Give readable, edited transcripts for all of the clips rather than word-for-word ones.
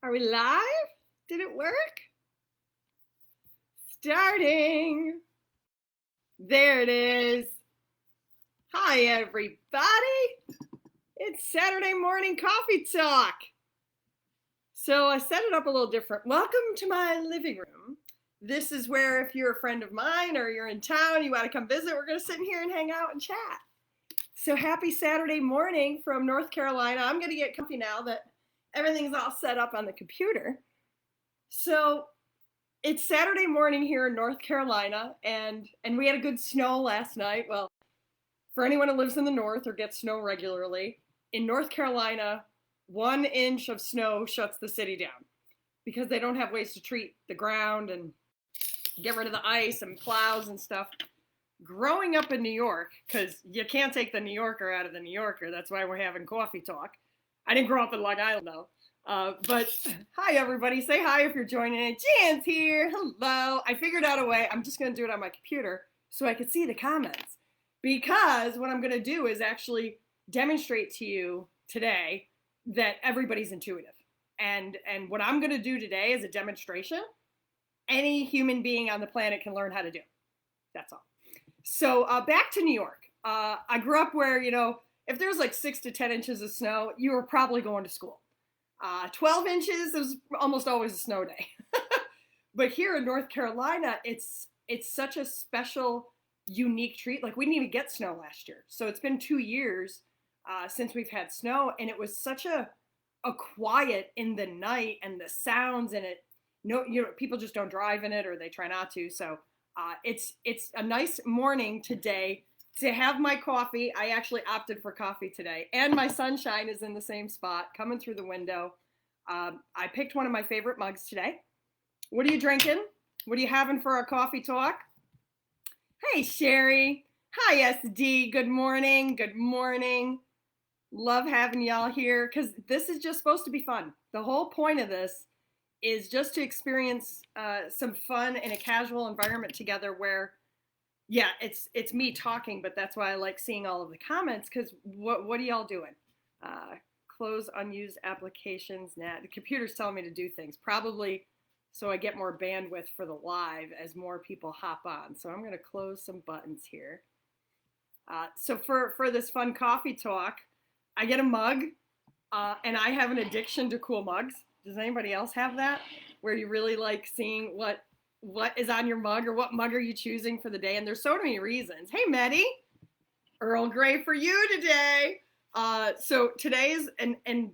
Are we live? Did it work? Starting. There it is. Hi, everybody. It's Saturday morning coffee talk. So I set it up a little different. Welcome to my living room. This is where if you're a friend of mine or you're in town, you want to come visit, we're going to sit in here and hang out and chat. So happy Saturday morning from North Carolina. I'm going to get comfy now that everything's all set up on the computer. So it's Saturday morning here in North Carolina, and we had a good snow last night. Well, for anyone who lives in the north or gets snow regularly, in North Carolina, 1 inch of snow shuts the city down because they don't have ways to treat the ground and get rid of the ice and plows and stuff. Growing up in New York, because you can't take the New Yorker out of the New Yorker, that's why we're having coffee talk. I didn't grow up in Long Island, though. But hi, everybody. Say hi if you're joining in. Jan's here. Hello. I figured out a way. I'm just going to do it on my computer so I can see the comments. Because what I'm going to do is actually demonstrate to you today that everybody's intuitive. And what I'm going to do today is a demonstration any human being on the planet can learn how to do. That's all. So back to New York. I grew up where, if there's like 6 to 10 inches of snow, you were probably going to school. 12 inches is almost always a snow day. But here in North Carolina, it's such a special, unique treat. Like, we didn't even get snow last year. So it's been 2 years since we've had snow, and it was such a quiet in the night, and the sounds in it. People just don't drive in it, or they try not to. So it's a nice morning today to have my coffee. I actually opted for coffee today, and my sunshine is in the same spot coming through the window. I picked one of my favorite mugs today. What are you drinking? What are you having for our coffee talk? Hey, Sherry. Hi, SD. Good morning. Good morning. Love having y'all here because this is just supposed to be fun. The whole point of this is just to experience some fun in a casual environment together where, yeah, it's me talking, but that's why I like seeing all of the comments, because what are y'all doing? Close unused applications. Nah, the computer's telling me to do things, probably so I get more bandwidth for the live as more people hop on. So I'm going to close some buttons here. So for this fun coffee talk, I get a mug, and I have an addiction to cool mugs. Does anybody else have that? Where you really like seeing what is on your mug, or what mug are you choosing for the day? And there's so many reasons. Hey, Maddie, Earl Grey for you today. So today's and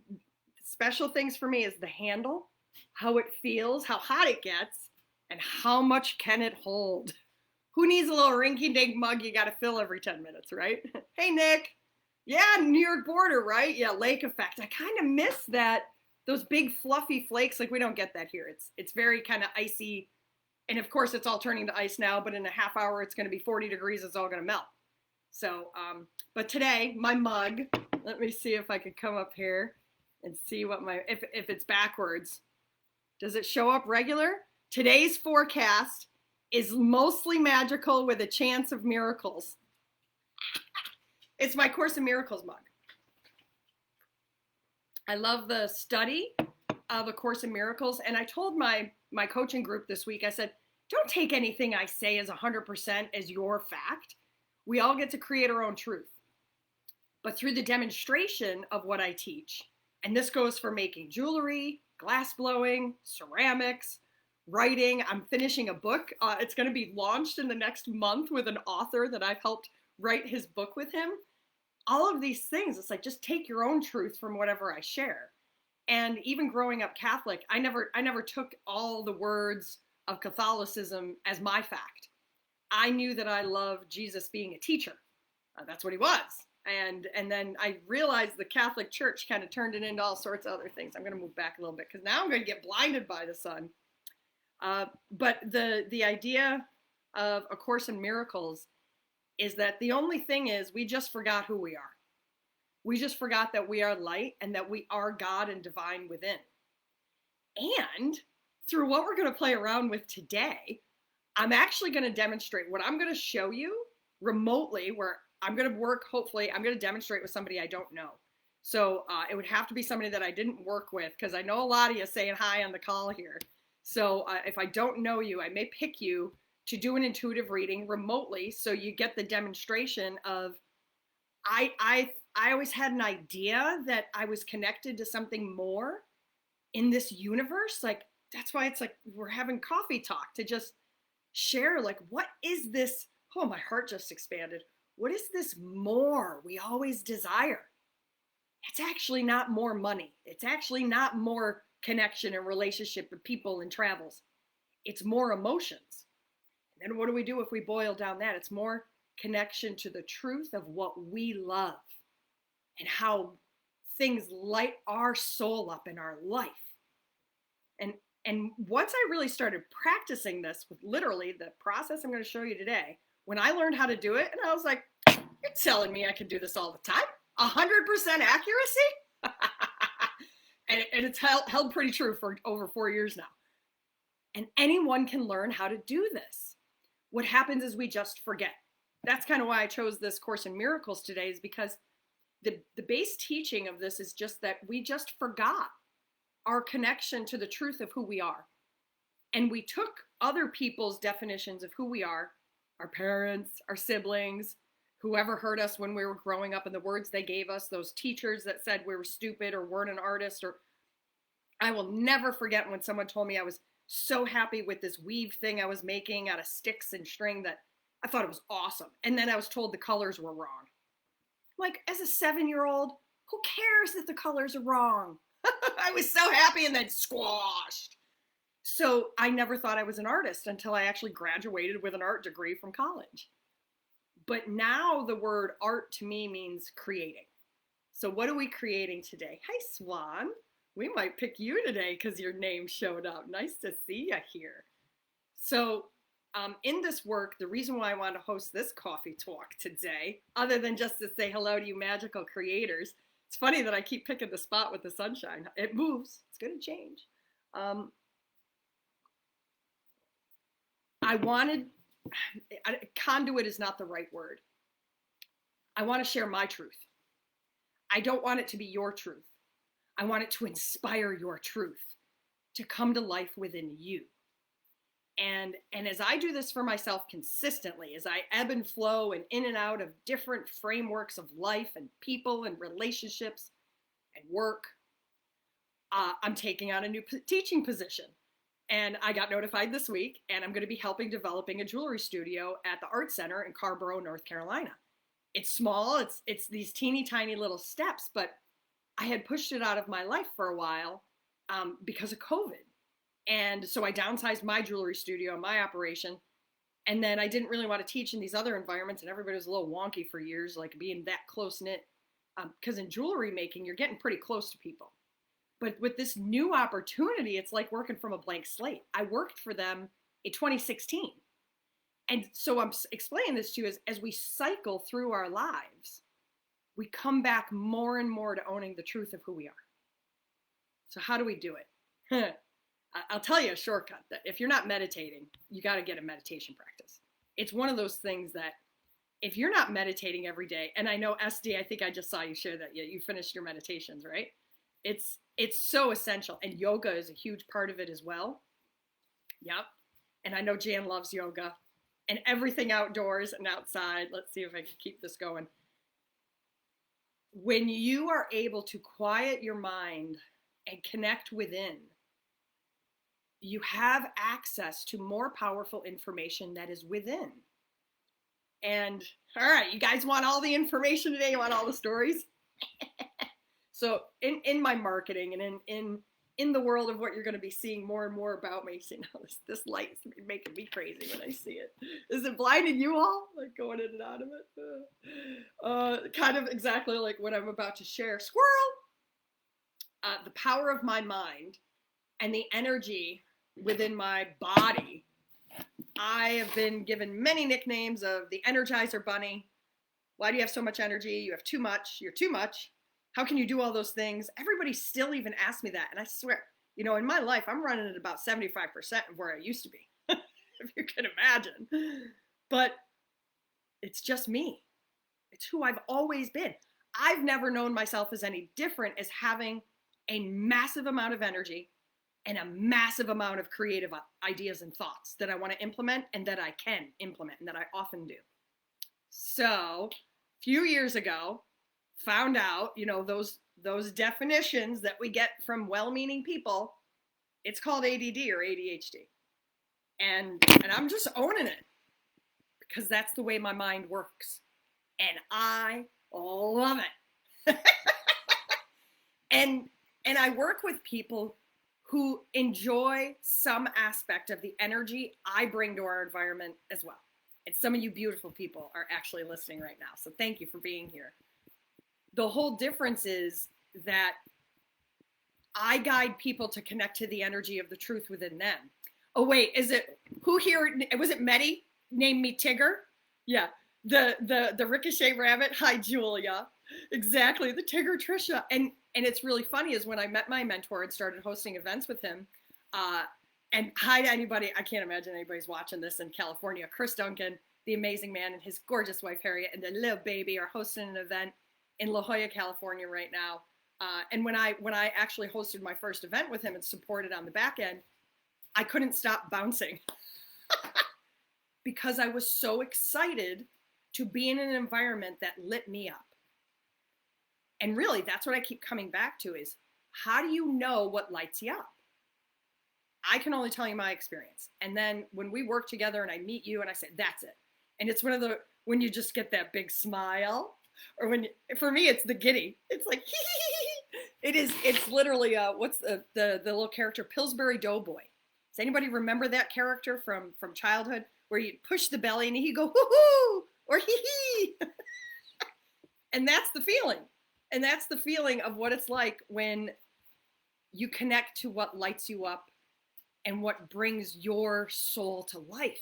special things for me is the handle, how it feels, how hot it gets, and how much can it hold. Who needs a little rinky-dink mug you got to fill every 10 minutes, right? Hey, Nick. Yeah, New York border, right? Yeah, lake effect. I kind of miss that. Those big fluffy flakes, like we don't get that here. It's very kind of icy. And of course it's all turning to ice now, but in a half hour, it's going to be 40 degrees. It's all going to melt. So, but today my mug, let me see if I could come up here and see what if it's backwards, does it show up regular? Today's forecast is mostly magical with a chance of miracles. It's my Course in Miracles mug. I love the study of A Course in Miracles. And I told my coaching group this week, I said, don't take anything I say as 100% as your fact. We all get to create our own truth. But through the demonstration of what I teach, and this goes for making jewelry, glass blowing, ceramics, writing. I'm finishing a book. It's going to be launched in the next month with an author that I've helped write his book with him. All of these things, it's like, just take your own truth from whatever I share. And even growing up Catholic, I never took all the words of Catholicism as my fact. I knew that I loved Jesus being a teacher. That's what he was. And then I realized the Catholic Church kind of turned it into all sorts of other things. I'm going to move back a little bit because now I'm going to get blinded by the sun. But the idea of A Course in Miracles is that the only thing is we just forgot who we are. We just forgot that we are light and that we are God and divine within. And through what we're going to play around with today, I'm actually going to demonstrate what I'm going to show you remotely, where I'm going to work, hopefully, I'm going to demonstrate with somebody I don't know. So it would have to be somebody that I didn't work with, because I know a lot of you saying hi on the call here. So if I don't know you, I may pick you to do an intuitive reading remotely, so you get the demonstration of I always had an idea that I was connected to something more in this universe. Like, that's why it's like we're having coffee talk, to just share, like, what is this? Oh, my heart just expanded. What is this more we always desire? It's actually not more money. It's actually not more connection and relationship with people and travels. It's more emotions. And then what do we do if we boil down that? It's more connection to the truth of what we love and how things light our soul up in our life. And once I really started practicing this with literally the process I'm going to show you today, when I learned how to do it, and I was like, you're telling me I can do this all the time? 100% accuracy? and it's held pretty true for over 4 years now. And anyone can learn how to do this. What happens is we just forget. That's kind of why I chose this Course in Miracles today, is because the base teaching of this is just that we just forgot our connection to the truth of who we are. And we took other people's definitions of who we are, our parents, our siblings, whoever hurt us when we were growing up, and the words they gave us, those teachers that said we were stupid or weren't an artist. Or I will never forget when someone told me I was so happy with this weave thing I was making out of sticks and string that I thought it was awesome. And then I was told the colors were wrong. Like, as a 7-year-old, who cares that the colors are wrong? I was so happy, and then squashed. So I never thought I was an artist until I actually graduated with an art degree from college. But now the word art to me means creating. So what are we creating today? Hi, Swan. We might pick you today because your name showed up. Nice to see you here. So in this work, the reason why I want to host this coffee talk today, other than just to say hello to you magical creators, it's funny that I keep picking the spot with the sunshine. It moves. It's going to change. Conduit is not the right word. I want to share my truth. I don't want it to be your truth. I want it to inspire your truth to come to life within you. And as I do this for myself consistently, as I ebb and flow and in and out of different frameworks of life and people and relationships and work, I'm taking on a new teaching position. And I got notified this week, and I'm going to be helping developing a jewelry studio at the Art Center in Carborough, North Carolina. It's small. It's these teeny tiny little steps, but I had pushed it out of my life for a while because of COVID. And so I downsized my jewelry studio, my operation. And then I didn't really want to teach in these other environments, and everybody was a little wonky for years, like being that close knit. Because in jewelry making, you're getting pretty close to people. But with this new opportunity, it's like working from a blank slate. I worked for them in 2016. And so I'm explaining this to you as we cycle through our lives, we come back more and more to owning the truth of who we are. So how do we do it? I'll tell you a shortcut. That if you're not meditating, you got to get a meditation practice. It's one of those things that if you're not meditating every day, and I know SD, I think I just saw you share that. You finished your meditations, right? It's so essential. And yoga is a huge part of it as well. Yep. And I know Jan loves yoga and everything outdoors and outside. Let's see if I can keep this going. When you are able to quiet your mind and connect within, you have access to more powerful information that is within. And all right, you guys want all the information today? You want all the stories? So in my marketing and in the world of what you're going to be seeing more and more about me, see now this light's making me crazy when I see it. Is it blinding you all? Like going in and out of it? Kind of exactly like what I'm about to share. Squirrel! The power of my mind and the energy within my body. I have been given many nicknames of the Energizer Bunny. Why do you have so much energy? You have too much. You're too much. How can you do all those things? Everybody still even asks me that. And I swear, in my life, I'm running at about 75% of where I used to be, if you can imagine. But it's just me. It's who I've always been. I've never known myself as any different as having a massive amount of energy and a massive amount of creative ideas and thoughts that I want to implement and that I can implement and that I often do. So, a few years ago, found out, those definitions that we get from well-meaning people, it's called ADD or ADHD. And I'm just owning it because that's the way my mind works. And I love it. and I work with people who enjoy some aspect of the energy I bring to our environment as well. And some of you beautiful people are actually listening right now. So thank you for being here. The whole difference is that I guide people to connect to the energy of the truth within them. Oh, wait, who here, was it Medi named me Tigger? Yeah, the Ricochet Rabbit. Hi, Julia. Exactly, the Tigger Trisha. And it's really funny is when I met my mentor and started hosting events with him, and hi to anybody, I can't imagine anybody's watching this in California. Chris Duncan, the amazing man, and his gorgeous wife, Harriet, and their little baby are hosting an event in La Jolla, California right now. And when I actually hosted my first event with him and supported on the back end, I couldn't stop bouncing because I was so excited to be in an environment that lit me up. And really, that's what I keep coming back to is, how do you know what lights you up? I can only tell you my experience. And then when we work together and I meet you and I say, that's it. And it's when you just get that big smile, or for me, it's the giddy. It's like, it's literally, what's the little character, Pillsbury Doughboy. Does anybody remember that character from childhood where you'd push the belly and he'd go, hoo-hoo, or hee-hee. And that's the feeling. And that's the feeling of what it's like when you connect to what lights you up and what brings your soul to life.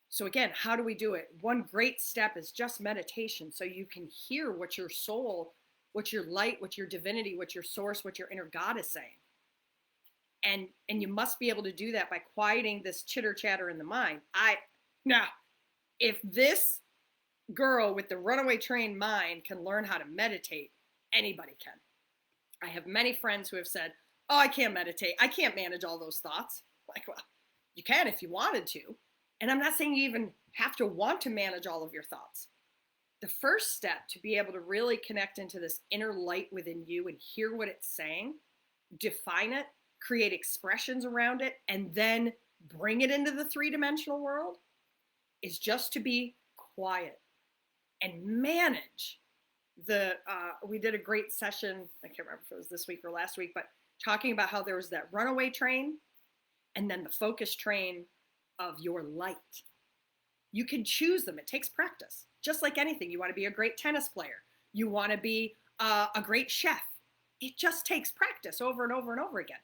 So again, how do we do it? One great step is just meditation, so you can hear what your soul, what your light, what your divinity, what your source, what your inner God is saying. And you must be able to do that by quieting this chitter chatter in the mind. Now, if this girl with the runaway train mind can learn how to meditate, anybody can. I have many friends who have said, oh, I can't meditate. I can't manage all those thoughts. Like, well, you can if you wanted to. And I'm not saying you even have to want to manage all of your thoughts. The first step to be able to really connect into this inner light within you and hear what it's saying, define it, create expressions around it, and then bring it into the three-dimensional world is just to be quiet and manage we did a great session, I can't remember if it was this week or last week, but talking about how there was that runaway train and then the focus train of your light. You can choose them. It takes practice. Just like anything. You want to be a great tennis player. You want to be a great chef. It just takes practice over and over and over again.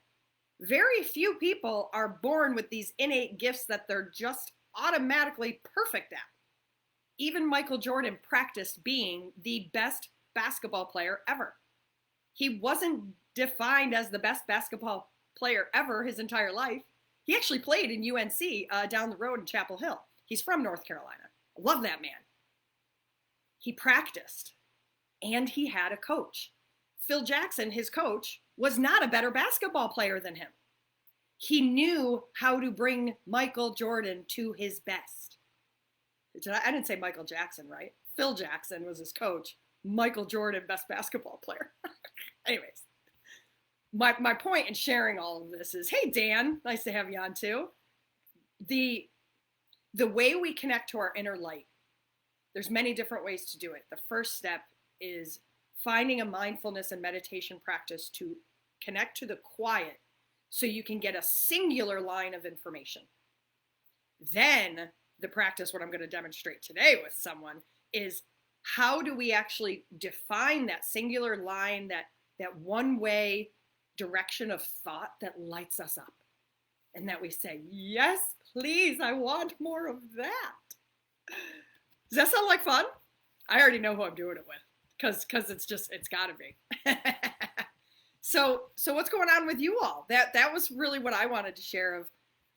Very few people are born with these innate gifts that they're just automatically perfect at. Even Michael Jordan practiced being the best basketball player ever. He wasn't defined as the best basketball player ever his entire life. He actually played in UNC down the road in Chapel Hill. He's from North Carolina. I love that man. He practiced, and he had a coach. Phil Jackson, his coach, was not a better basketball player than him. He knew how to bring Michael Jordan to his best. I didn't say Michael Jackson, right? Phil Jackson was his coach. Michael Jordan, best basketball player. Anyways, my point in sharing all of this is, hey, Dan, nice to have you on too. The way we connect to our inner light, there's many different ways to do it. The first step is finding a mindfulness and meditation practice to connect to the quiet so you can get a singular line of information. Then the practice, what I'm going to demonstrate today with someone, is how do we actually define that singular line, that one-way direction of thought that lights us up, and that we say, yes, please, I want more of that. Does that sound like fun? I already know who I'm doing it with, because it's got to be. So what's going on with you all? That was really what I wanted to share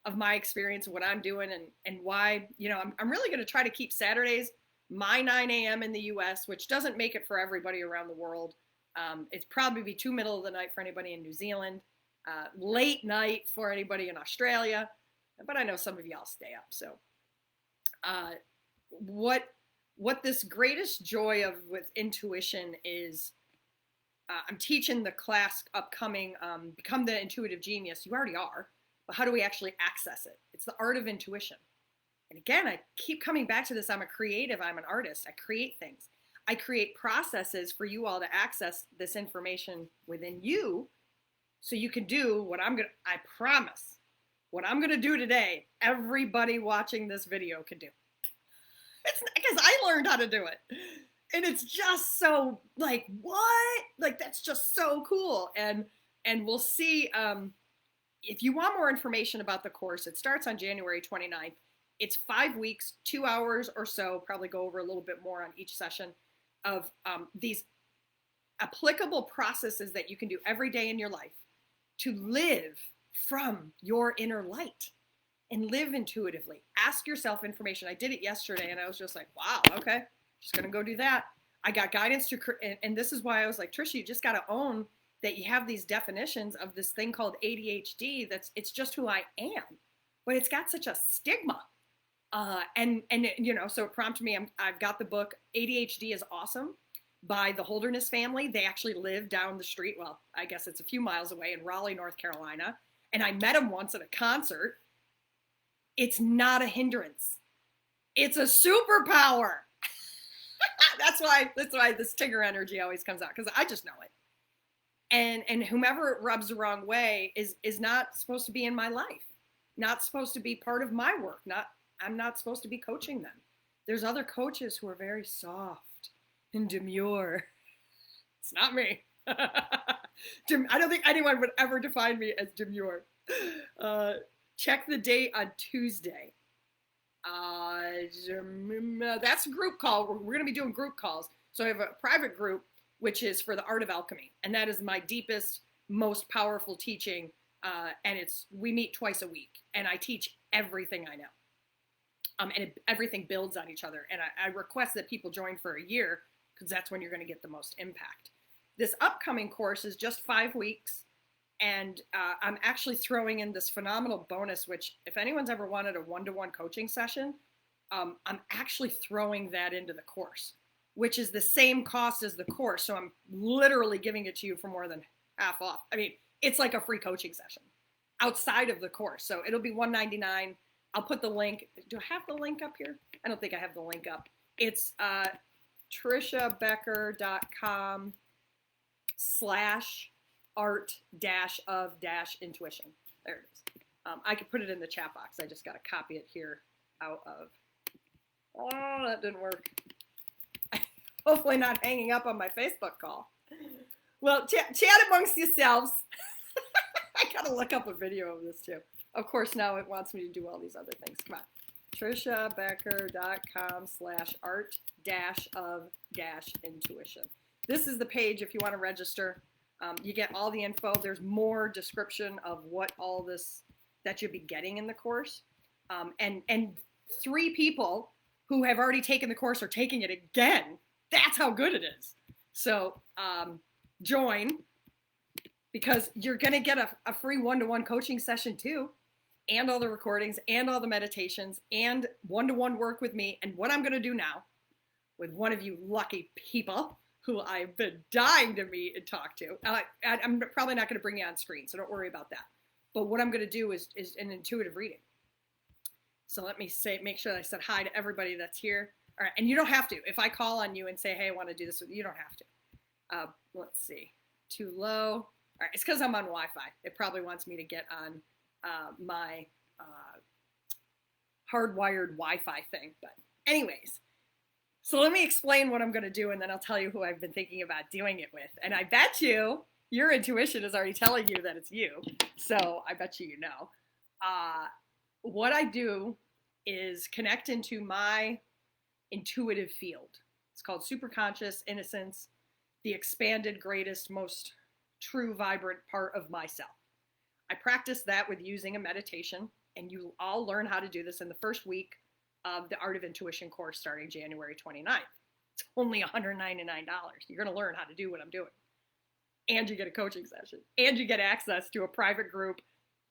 of my experience, what I'm doing, and why, I'm really going to try to keep Saturdays my 9 a.m. in the US, which doesn't make it for everybody around the world. It's probably be too middle of the night for anybody in New Zealand, late night for anybody in Australia, but I know some of y'all stay up. So what this greatest joy of with intuition is, I'm teaching the class upcoming, Become the Intuitive Genius. You already are, but how do we actually access it? It's the art of intuition. And again, I keep coming back to this. I'm a creative. I'm an artist. I create things. I create processes for you all to access this information within you so you can do what I promise, what I'm going to do today, everybody watching this video can do. It's because I learned how to do it. And it's just so like, what? Like, that's just so cool. And we'll see, if you want more information about the course, it starts on January 29th. It's 5 weeks, 2 hours or so, probably go over a little bit more on each session of these applicable processes that you can do every day in your life to live from your inner light and live intuitively. Ask yourself information. I did it yesterday and I was just like, wow, okay, just going to go do that. I got guidance to, and this is why I was like, Trisha, you just got to own that you have these definitions of this thing called ADHD. It's just who I am, but it's got such a stigma. And you know, so it prompted me, I've got the book, ADHD is Awesome, by the Holderness family. They actually live down the street. Well, I guess it's a few miles away in Raleigh, North Carolina. And I met them once at a concert. It's not a hindrance. It's a superpower. That's why this Tigger energy always comes out, because I just know it. And whomever it rubs the wrong way is not supposed to be in my life, not supposed to be part of my work. I'm not supposed to be coaching them. There's other coaches who are very soft and demure. It's not me. I don't think anyone would ever define me as demure. Check the date on Tuesday. That's a group call. We're going to be doing group calls. So I have a private group, which is for the art of alchemy. And that is my deepest, most powerful teaching. And we meet twice a week. And I teach everything I know. Everything builds on each other. And I request that people join for a year, because that's when you're going to get the most impact. This upcoming course is just 5 weeks. And I'm actually throwing in this phenomenal bonus, which if anyone's ever wanted a one-to-one coaching session, I'm actually throwing that into the course, which is the same cost as the course. So I'm literally giving it to you for more than half off. I mean, it's like a free coaching session outside of the course. So it'll be $199. I'll put the link. Do I have the link up here? I don't think I have the link up. It's trishabecker.com/art-of-intuition. There it is. I could put it in the chat box. I just got to copy it here out of. Oh, that didn't work. Hopefully not hanging up on my Facebook call. Well, chat amongst yourselves. I got to look up a video of this too. Of course, now it wants me to do all these other things. Come on. trishabecker.com/art-of-intuition. This is the page if you want to register. You get all the info. There's more description of what all this that you'll be getting in the course. And 3 people who have already taken the course are taking it again. That's how good it is. So join, because you're going to get a free one-to-one coaching session too, and all the recordings and all the meditations and one-to-one work with me. And what I'm going to do now with one of you lucky people who I've been dying to meet and talk to. I'm probably not going to bring you on screen, so don't worry about that. But what I'm going to do is an intuitive reading. So let me make sure that I said hi to everybody that's here. All right, and you don't have to. If I call on you and say, hey, I want to do this with you, you don't have to. Let's see. Too low. All right, it's because I'm on Wi-Fi. It probably wants me to get on my hardwired Wi-Fi thing. But anyways, so let me explain what I'm going to do, and then I'll tell you who I've been thinking about doing it with. And I bet you your intuition is already telling you that it's you. So I bet you know. What I do is connect into my intuitive field. It's called superconscious innocence, the expanded, greatest, most true, vibrant part of myself. I practice that with using a meditation, and you all learn how to do this in the first week. of the Art of Intuition course starting January 29th. It's only $199. You're going to learn how to do what I'm doing. And you get a coaching session. And you get access to a private group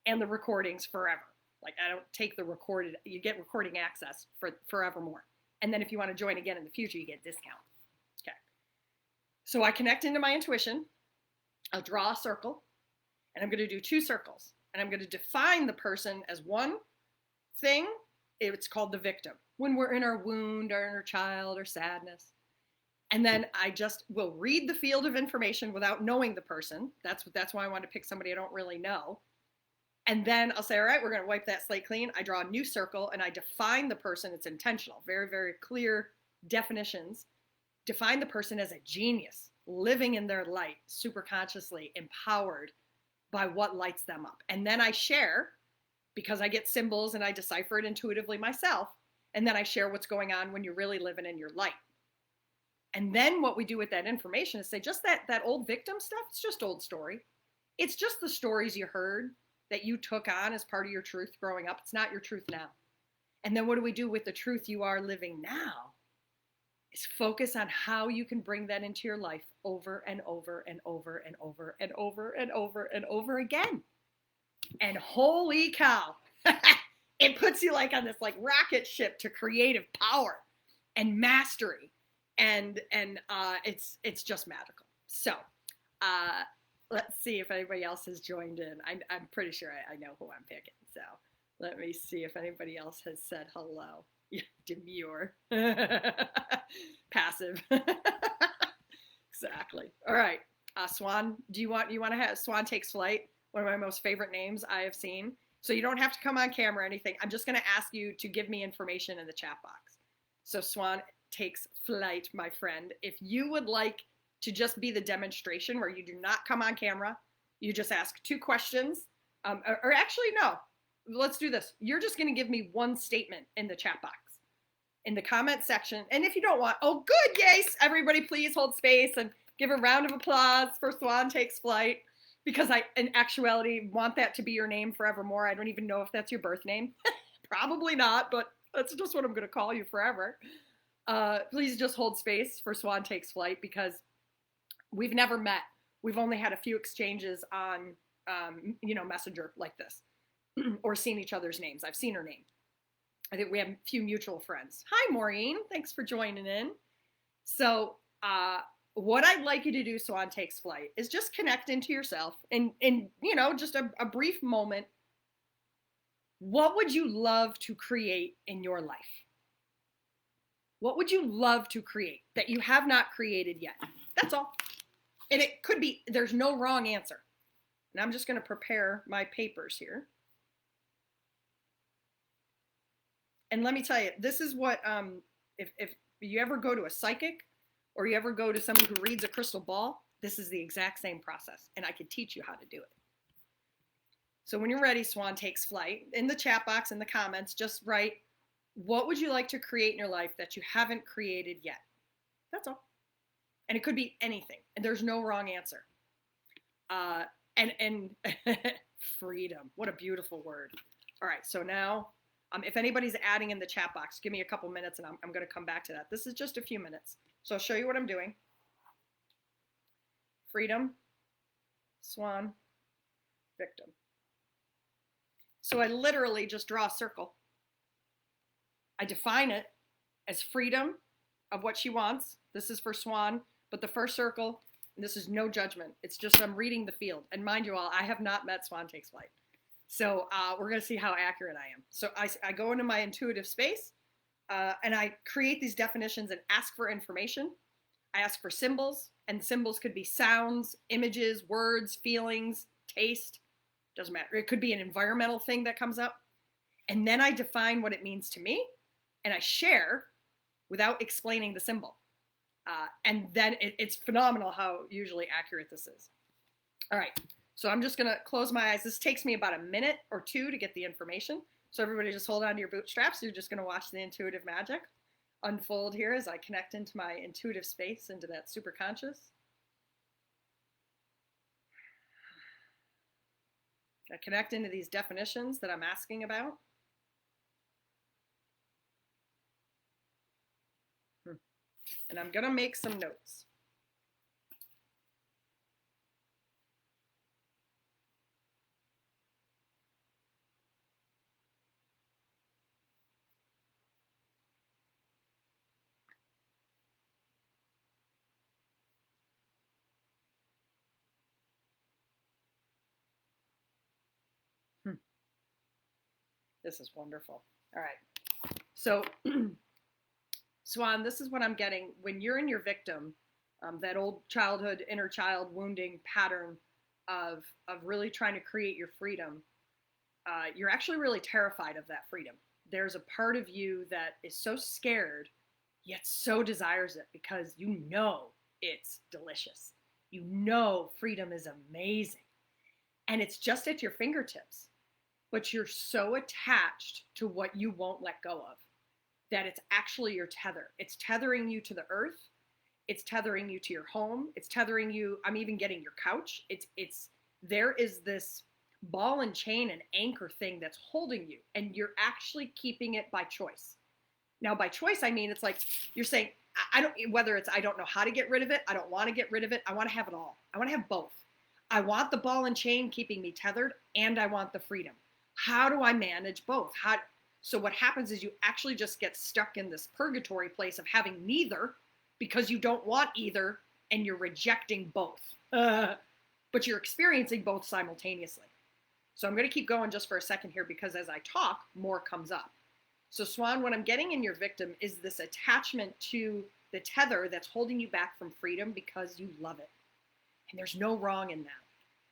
and the recordings forever. Like, I don't take the recorded, you get recording access for forevermore. And then if you want to join again in the future, you get a discount. Okay. So I connect into my intuition. I'll draw a circle. And I'm going to do 2 circles. And I'm going to define the person as one thing. It's called the victim. When we're in our wound or inner child or sadness. And then I just will read the field of information without knowing the person. That's why I want to pick somebody I don't really know. And then I'll say, all right, we're going to wipe that slate clean. I draw a new circle and I define the person. It's intentional. Very, very clear definitions. Define the person as a genius, living in their light, super consciously empowered by what lights them up. And then I share, because I get symbols and I decipher it intuitively myself. And then I share what's going on when you're really living in your light. And then what we do with that information is say, just that old victim stuff, it's just old story. It's just the stories you heard that you took on as part of your truth growing up. It's not your truth now. And then what do we do with the truth you are living now? Is focus on how you can bring that into your life over and over and over and over and over and over and over again. And holy cow, it puts you like on this like rocket ship to creative power and mastery. And it's just magical. So let's see if anybody else has joined in. I'm pretty sure I know who I'm picking. So let me see if anybody else has said hello. Demure. Passive. Exactly. All right. Swan, you want to have Swan Takes Flight? One of my most favorite names I have seen. So you don't have to come on camera or anything. I'm just going to ask you to give me information in the chat box. So Swan Takes Flight, my friend. If you would like to just be the demonstration where you do not come on camera, you just ask 2 questions. Or actually, no. Let's do this. You're just going to give me 1 statement in the chat box, in the comment section. And if you don't want, oh, good, yes, everybody please hold space and give a round of applause for Swan Takes Flight, because I, in actuality, want that to be your name forevermore. I don't even know if that's your birth name. Probably not, but that's just what I'm going to call you forever. Please just hold space for Swan Takes Flight, because we've never met. We've only had a few exchanges on, Messenger like this, or seen each other's names. I've seen her name. I think we have a few mutual friends. Hi, Maureen. Thanks for joining in. So what I'd like you to do, Swan Takes Flight, is just connect into yourself in just a brief moment. What would you love to create in your life? What would you love to create that you have not created yet? That's all. And it could be, there's no wrong answer. And I'm just going to prepare my papers here. And let me tell you, this is what, if you ever go to a psychic or you ever go to someone who reads a crystal ball, this is the exact same process. And I could teach you how to do it. So when you're ready, Swan Takes Flight, in the chat box, in the comments, just write, what would you like to create in your life that you haven't created yet? That's all. And it could be anything. And there's no wrong answer. And freedom. What a beautiful word. All right. So now, if anybody's adding in the chat box, give me a couple minutes and I'm going to come back to that. This is just a few minutes. So I'll show you what I'm doing. Freedom, Swan, victim. So I literally just draw a circle. I define it as freedom of what she wants. This is for Swan, but the first circle, and this is no judgment. It's just I'm reading the field. And mind you all, I have not met Swan Takes Flight. So we're going to see how accurate I am. So I go into my intuitive space and I create these definitions and ask for information. I ask for symbols, and symbols could be sounds, images, words, feelings, taste. Doesn't matter. It could be an environmental thing that comes up. And then I define what it means to me, and I share without explaining the symbol. And then it's phenomenal how usually accurate this is. All right. So I'm just going to close my eyes. This takes me about a minute or 2 to get the information. So everybody just hold on to your bootstraps. You're just going to watch the intuitive magic unfold here as I connect into my intuitive space, into that super conscious. I connect into these definitions that I'm asking about. And I'm going to make some notes. This is wonderful. All right. So, Swan, this is what I'm getting. When you're in your victim, that old childhood, inner child wounding pattern of really trying to create your freedom, you're actually really terrified of that freedom. There's a part of you that is so scared, yet so desires it because you know it's delicious. You know freedom is amazing. And it's just at your fingertips. But you're so attached to what you won't let go of that it's actually your tether. It's tethering you to the earth. It's tethering you to your home. It's tethering you. I'm even getting your couch. There is this ball and chain and anchor thing that's holding you, and you're actually keeping it by choice. Now, by choice, I mean, it's like you're saying, whether it's, I don't know how to get rid of it. I don't want to get rid of it. I want to have it all. I want to have both. I want the ball and chain keeping me tethered, and I want the freedom. How do I manage both? So what happens is you actually just get stuck in this purgatory place of having neither because you don't want either and you're rejecting both. But you're experiencing both simultaneously. So I'm going to keep going just for a second here because as I talk, more comes up. So Swan, what I'm getting in your victim is this attachment to the tether that's holding you back from freedom because you love it. And there's no wrong in that.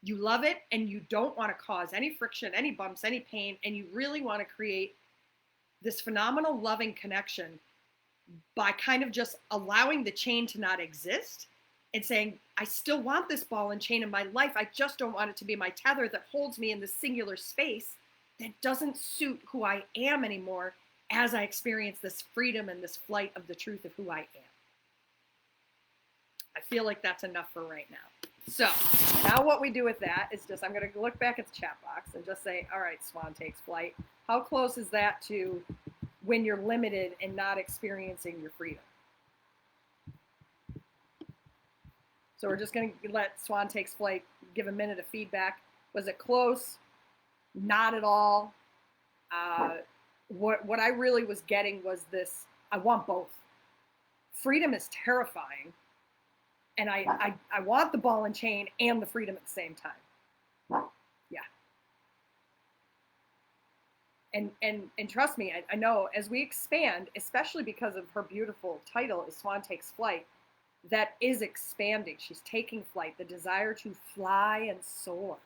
You love it and you don't want to cause any friction, any bumps, any pain, and you really want to create this phenomenal loving connection by kind of just allowing the chain to not exist and saying, I still want this ball and chain in my life. I just don't want it to be my tether that holds me in this singular space that doesn't suit who I am anymore as I experience this freedom and this flight of the truth of who I am. I feel like that's enough for right now. So now what we do with that is just, I'm going to look back at the chat box and just say, all right, Swan takes flight. How close is that to when you're limited and not experiencing your freedom? So we're just going to let Swan takes flight give a minute of feedback. Was it close? Not at all. What I really was getting was this, I want both. Freedom is terrifying. And I want the ball and chain and the freedom at the same time. Yeah. And trust me, I know as we expand, especially because of her beautiful title is Swan Takes Flight, that is expanding. She's taking flight, the desire to fly and soar.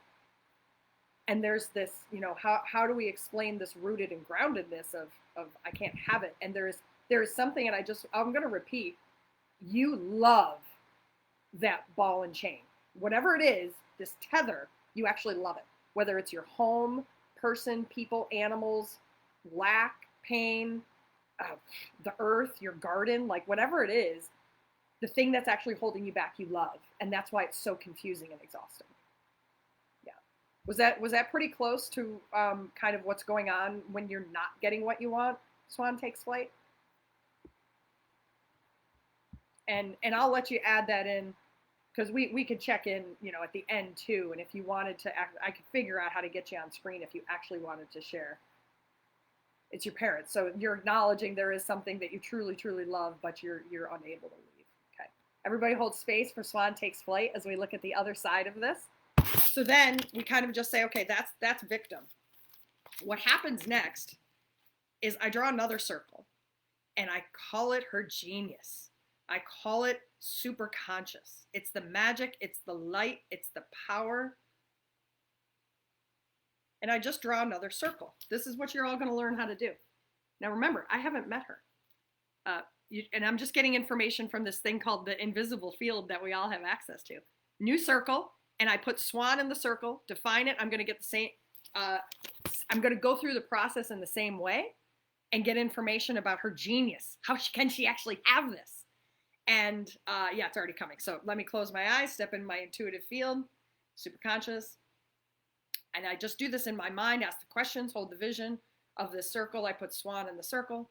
And there's this, how do we explain this rooted and groundedness of I can't have it? And there is something, and I'm going to repeat, you love that ball and chain. Whatever it is, this tether, you actually love it. Whether it's your home, person, people, animals, lack, pain, the earth, your garden, like whatever it is, the thing that's actually holding you back, you love. And that's why it's so confusing and exhausting. Yeah. Was that pretty close to kind of what's going on when you're not getting what you want? Swan Takes Flight. And I'll let you add that in because we could check in, at the end too. And if you wanted to, I could figure out how to get you on screen if you actually wanted to share. It's your parents, so you're acknowledging there is something that you truly, truly love, but you're unable to leave. Okay, everybody hold space for Swan Takes Flight as we look at the other side of this. So then we kind of just say, okay, that's victim. What happens next is I draw another circle, and I call it her genius. I call it super conscious. It's the magic, it's the light, it's the power. And I just draw another circle. This is what you're all going to learn how to do. Now remember, I haven't met her. And I'm just getting information from this thing called the invisible field that we all have access to. New circle, and I put Swan in the circle, define it. I'm going to get the same, I'm going to go through the process in the same way and get information about her genius. How can she actually have this? And yeah, it's already coming. So let me close my eyes, step in my intuitive field, super conscious. And I just do this in my mind, ask the questions, hold the vision of this circle. I put Swan in the circle.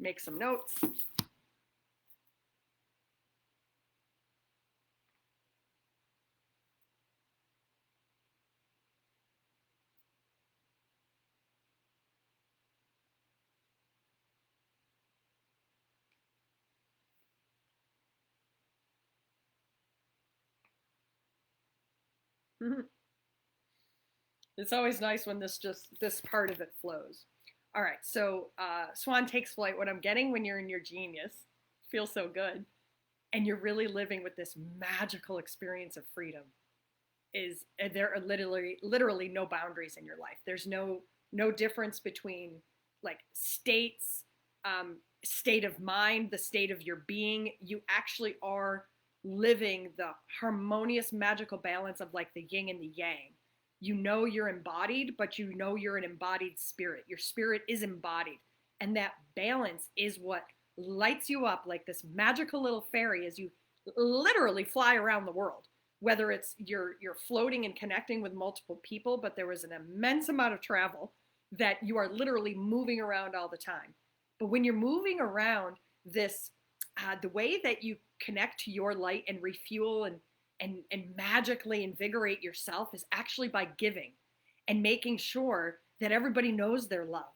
make some notes. It's always nice when this part of it flows. All right, so Swan takes flight. What I'm getting when you're in your genius, feels so good, and you're really living with this magical experience of freedom. Is there are literally no boundaries in your life. There's no difference between like states, state of mind, the state of your being. You actually are living the harmonious magical balance of like the yin and the yang. You know you're embodied, but you know you're an embodied spirit. Your spirit is embodied, and that balance is what lights you up like this magical little fairy as you literally fly around the world. Whether it's you're floating and connecting with multiple people, but there was an immense amount of travel that you are literally moving around all the time. But when you're moving around, this the way that you connect to your light and refuel and magically invigorate yourself is actually by giving and making sure that everybody knows they're loved.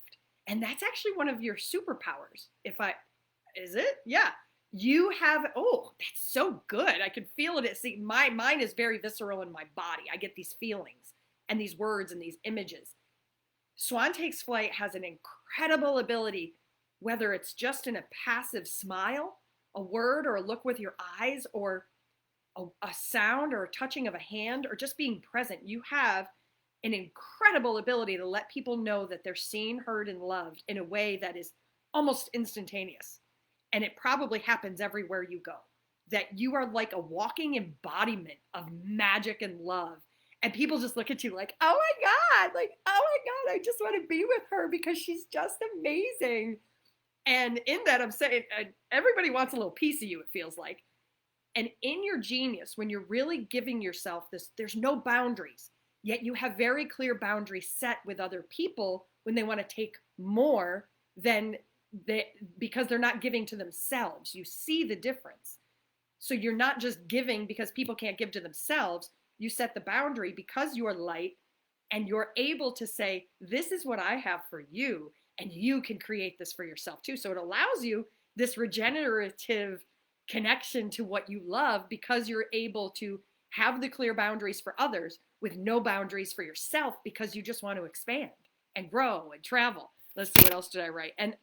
And that's actually one of your superpowers. Is it? Yeah. You have, oh, that's so good. I can feel it. See, my mind is very visceral in my body. I get these feelings and these words and these images. Swan Takes Flight has an incredible ability, whether it's just in a passive smile, a word or a look with your eyes, or a sound or a touching of a hand, or just being present. You have an incredible ability to let people know that they're seen, heard, and loved in a way that is almost instantaneous. And it probably happens everywhere you go. That you are like a walking embodiment of magic and love. And people just look at you like, oh my God, like, oh my God, I just want to be with her because she's just amazing. And in that, I'm saying, everybody wants a little piece of you, it feels like. And in your genius, when you're really giving yourself this, there's no boundaries, yet you have very clear boundaries set with other people when they want to take more than because they're not giving to themselves. You see the difference. So you're not just giving because people can't give to themselves. You set the boundary because you are light, and you're able to say, this is what I have for you, and you can create this for yourself too. So it allows you this regenerative connection to what you love because you're able to have the clear boundaries for others with no boundaries for yourself because you just want to expand and grow and travel. Let's see, what else did I write? And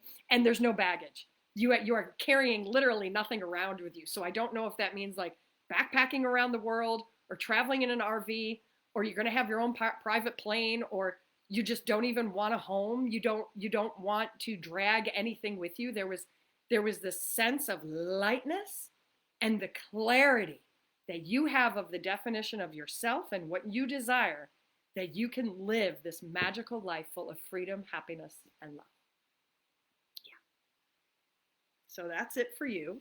there's no baggage. You are carrying literally nothing around with you. So I don't know if that means like backpacking around the world or traveling in an RV, or you're going to have your own private plane, or you just don't even want a home. You don't want to drag anything with you. There was this sense of lightness and the clarity that you have of the definition of yourself and what you desire, that you can live this magical life full of freedom, happiness, and love. Yeah. So that's it for you.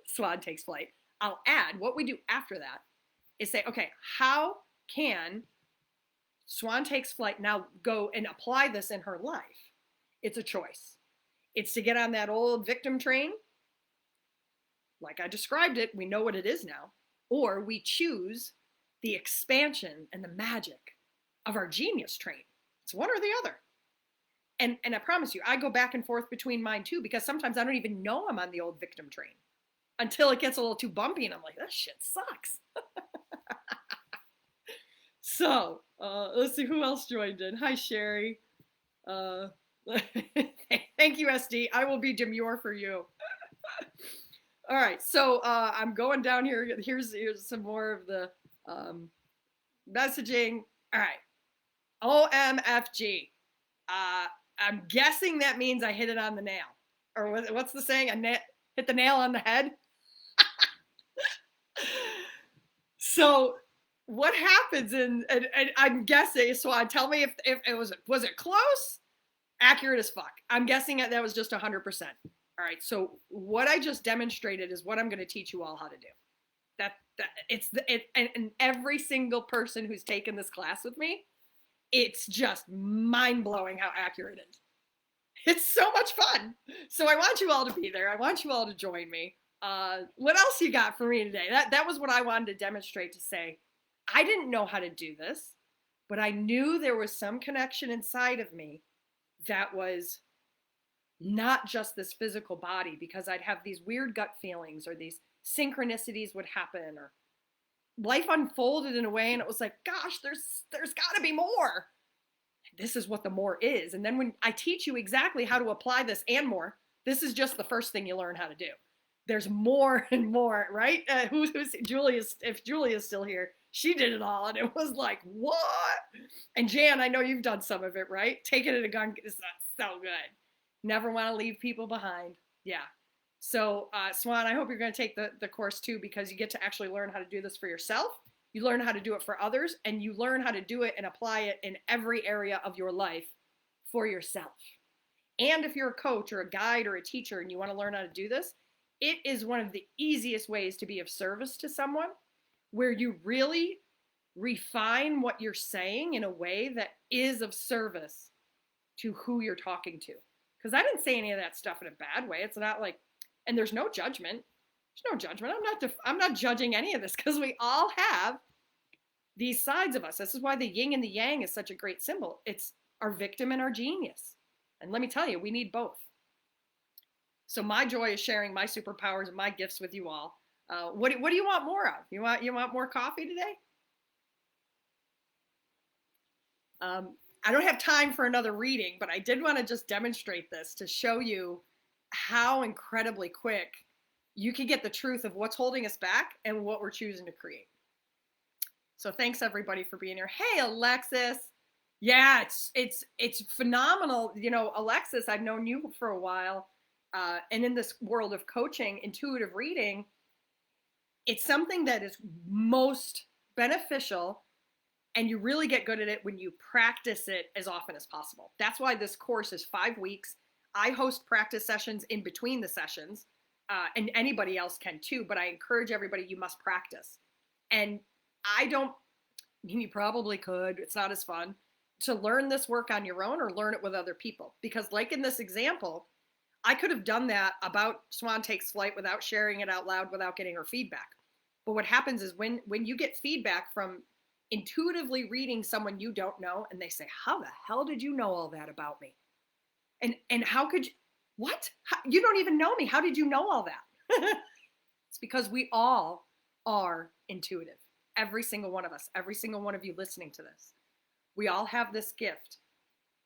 Swan Takes Flight. I'll add what we do after that is say, okay, how can Swan Takes Flight now go and apply this in her life? It's a choice. It's to get on that old victim train. Like I described it, we know what it is now. Or we choose the expansion and the magic of our genius train. It's one or the other. And I promise you, I go back and forth between mine too, because sometimes I don't even know I'm on the old victim train until it gets a little too bumpy and I'm like, that shit sucks. So let's see who else joined in. Hi, Sherry. Thank you, SD. I will be demure for you. All right, so I'm going down here. Here's some more of the messaging. All right, OMFG. I'm guessing that means I hit it on the nail. Or what's the saying? Hit the nail on the head? So what happens and I'm guessing, so tell me if it was it close? Accurate as fuck. I'm guessing that was just 100%. All right, so what I just demonstrated is what I'm going to teach you all how to do. And every single person who's taken this class with me, it's just mind-blowing how accurate it is. It's so much fun. So I want you all to be there. I want you all to join me. What else you got for me today? That was what I wanted to demonstrate, to say, I didn't know how to do this, but I knew there was some connection inside of me that was not just this physical body, because I'd have these weird gut feelings, or these synchronicities would happen, or life unfolded in a way, and it was like, gosh, there's got to be more. This is what the more is. And then when I teach you exactly how to apply this and more, this is just the first thing you learn how to do. There's more and more, right? Who's Julia's? If Julia's still here, she did it all, and it was like, what? And Jan, I know you've done some of it, right? Taking it a gun is so good. Never want to leave people behind. Yeah. So, Swan, I hope you're going to take the course too, because you get to actually learn how to do this for yourself. You learn how to do it for others, and you learn how to do it and apply it in every area of your life for yourself. And if you're a coach or a guide or a teacher and you want to learn how to do this, it is one of the easiest ways to be of service to someone, where you really refine what you're saying in a way that is of service to who you're talking to. Because I didn't say any of that stuff in a bad way. It's not like, and there's no judgment. There's no judgment. I'm not judging any of this, because we all have these sides of us. This is why the yin and the yang is such a great symbol. It's our victim and our genius. And let me tell you, we need both. So my joy is sharing my superpowers and my gifts with you all. What do you want more of? You want more coffee today? I don't have time for another reading, but I did want to just demonstrate this to show you how incredibly quick you can get the truth of what's holding us back and what we're choosing to create. So thanks everybody for being here. Hey, Alexis. Yeah, it's phenomenal. You know, Alexis, I've known you for a while. And in this world of coaching, intuitive reading, it's something that is most beneficial, and you really get good at it when you practice it as often as possible. That's why this course is 5 weeks. I host practice sessions in between the sessions, and anybody else can too, but I encourage everybody, you must practice. And you probably could, it's not as fun to learn this work on your own or learn it with other people. Because like in this example, I could have done that about Swan Takes Flight without sharing it out loud, without getting her feedback. But what happens is when you get feedback from intuitively reading someone you don't know, and they say, how the hell did you know all that about me? And how could you, what? You don't even know me. How did you know all that? It's because we all are intuitive. Every single one of us, every single one of you listening to this. We all have this gift.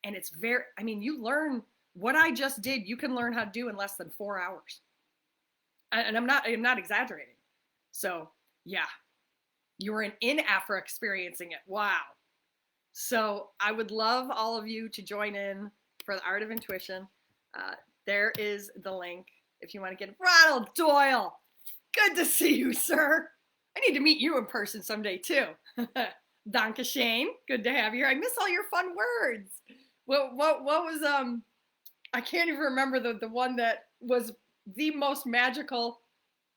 And it's you learn what I just did, you can learn how to do in less than 4 hours. And I'm not exaggerating. So yeah, you were in Afra experiencing it. Wow. So I would love all of you to join in for the Art of Intuition. There is the link if you want to get Ronald Doyle. Good to see you, sir. I need to meet you in person someday too. Danke Shane. Good to have you here. I miss all your fun words. What was I can't even remember the one that was the most magical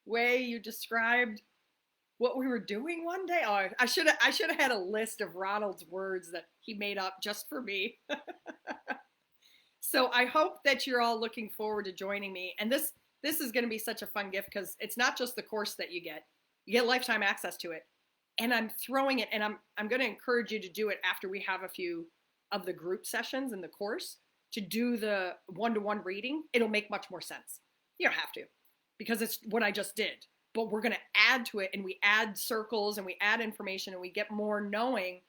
way you described what we were doing one day. Oh, I should have had a list of Ronald's words that he made up just for me. So I hope that you're all looking forward to joining me. And this is going to be such a fun gift, because it's not just the course that you get lifetime access to it. And I'm throwing it, and I'm going to encourage you to do it after we have a few of the group sessions in the course, to do the one-to-one reading. It'll make much more sense. You don't have to, because it's what I just did. But we're going to add to it, and we add circles, and we add information, and we get more knowing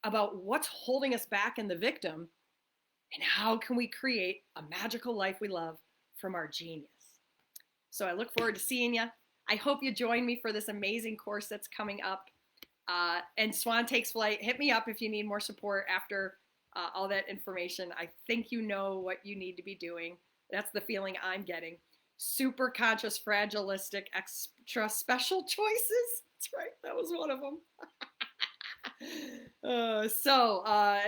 about what's holding us back in the victim, and how can we create a magical life we love from our genius. So I look forward to seeing you. I hope you join me for this amazing course that's coming up. And Swan Takes Flight, hit me up if you need more support after all that information. I think you know what you need to be doing. That's the feeling I'm getting. Super conscious, fragilistic, extra special choices. That's right. That was one of them.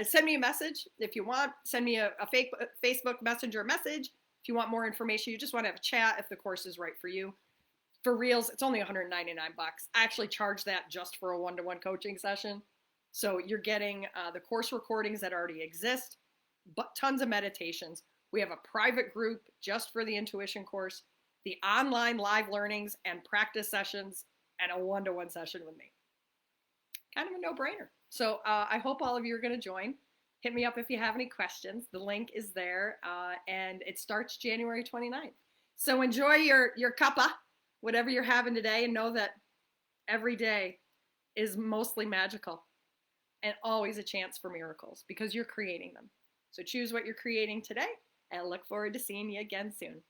Send me a message if you want. Send me a fake Facebook Messenger message if you want more information. You just want to have a chat if the course is right for you. For reals, it's only $199. I actually charge that just for a one-to-one coaching session. So you're getting the course recordings that already exist, but tons of meditations, We have a private group just for the intuition course, the online live learnings and practice sessions, and a one-to-one session with me. Kind of a no-brainer. So I hope all of you are going to join. Hit me up if you have any questions. The link is there, and it starts January 29th. So enjoy your cuppa, whatever you're having today, and know that every day is mostly magical and always a chance for miracles because you're creating them. So choose what you're creating today, and I look forward to seeing you again soon.